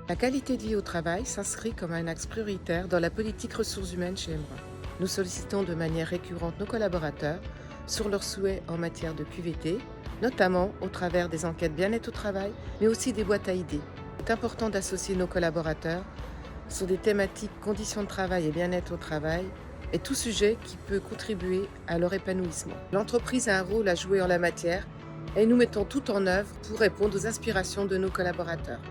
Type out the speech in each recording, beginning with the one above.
La qualité de vie au travail s'inscrit comme un axe prioritaire dans la politique ressources humaines chez Embrun. Nous sollicitons de manière récurrente nos collaborateurs sur leurs souhaits en matière de QVT, notamment au travers des enquêtes bien-être au travail, mais aussi des boîtes à idées. Il est important d'associer nos collaborateurs sur des thématiques conditions de travail et bien-être au travail et tout sujet qui peut contribuer à leur épanouissement. L'entreprise a un rôle à jouer en la matière et nous mettons tout en œuvre pour répondre aux aspirations de nos collaborateurs.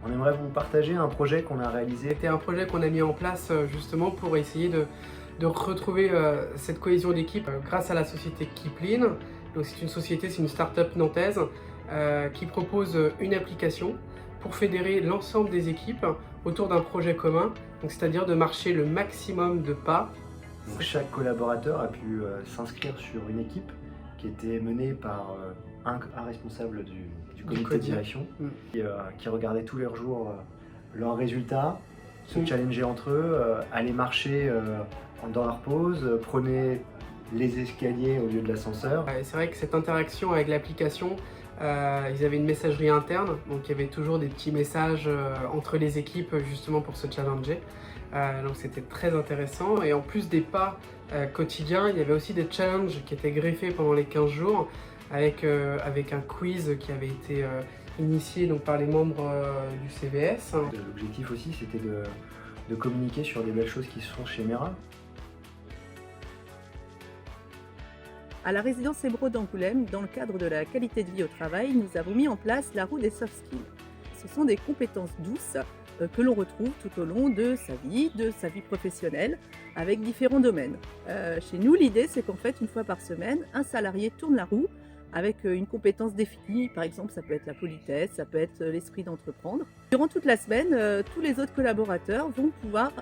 On aimerait vous partager un projet qu'on a réalisé. C'était un projet qu'on a mis en place justement pour essayer de retrouver cette cohésion d'équipe grâce à la société Kipling. Donc c'est une société, c'est une start-up nantaise qui propose une application pour fédérer l'ensemble des équipes autour d'un projet commun, donc c'est-à-dire de marcher le maximum de pas. Donc, chaque collaborateur a pu s'inscrire sur une équipe qui était menée par un responsable du comité de direction qui regardait tous les jours leurs résultats, se challenger entre eux, aller marcher dans leur pause, prenaient les escaliers au lieu de l'ascenseur. C'est vrai que cette interaction avec l'application, ils avaient une messagerie interne, donc il y avait toujours des petits messages entre les équipes justement pour se challenger. Donc c'était très intéressant, et en plus des pas quotidiens, il y avait aussi des challenges qui étaient greffés pendant les 15 jours avec un quiz qui avait été initié donc, par les membres du CVS. L'objectif aussi c'était de communiquer sur des belles choses qui se font chez Mera. À la résidence Embro d'Angoulême, dans le cadre de la qualité de vie au travail, nous avons mis en place la roue des soft skills. Ce sont des compétences douces que l'on retrouve tout au long de sa vie professionnelle, avec différents domaines. Chez nous, l'idée, c'est qu'en fait, une fois par semaine, un salarié tourne la roue avec une compétence définie. Par exemple, ça peut être la politesse, ça peut être l'esprit d'entreprendre. Durant toute la semaine, tous les autres collaborateurs vont pouvoir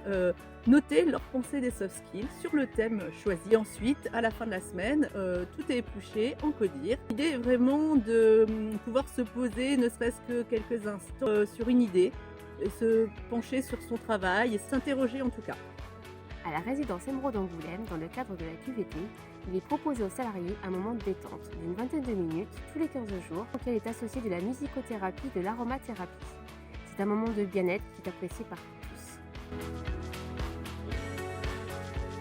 noter leurs pensées des soft skills sur le thème choisi. Ensuite, à la fin de la semaine, tout est épluché en codir. L'idée est vraiment de pouvoir se poser, ne serait-ce que quelques instants, sur une idée, et se pencher sur son travail et s'interroger en tout cas. À la résidence Embro d'Angoulême, dans le cadre de la QVT, il est proposé aux salariés un moment de détente d'une vingtaine de minutes tous les 15 jours auquel est associé de la musicothérapie et de l'aromathérapie. C'est un moment de bien-être qui est apprécié par tous.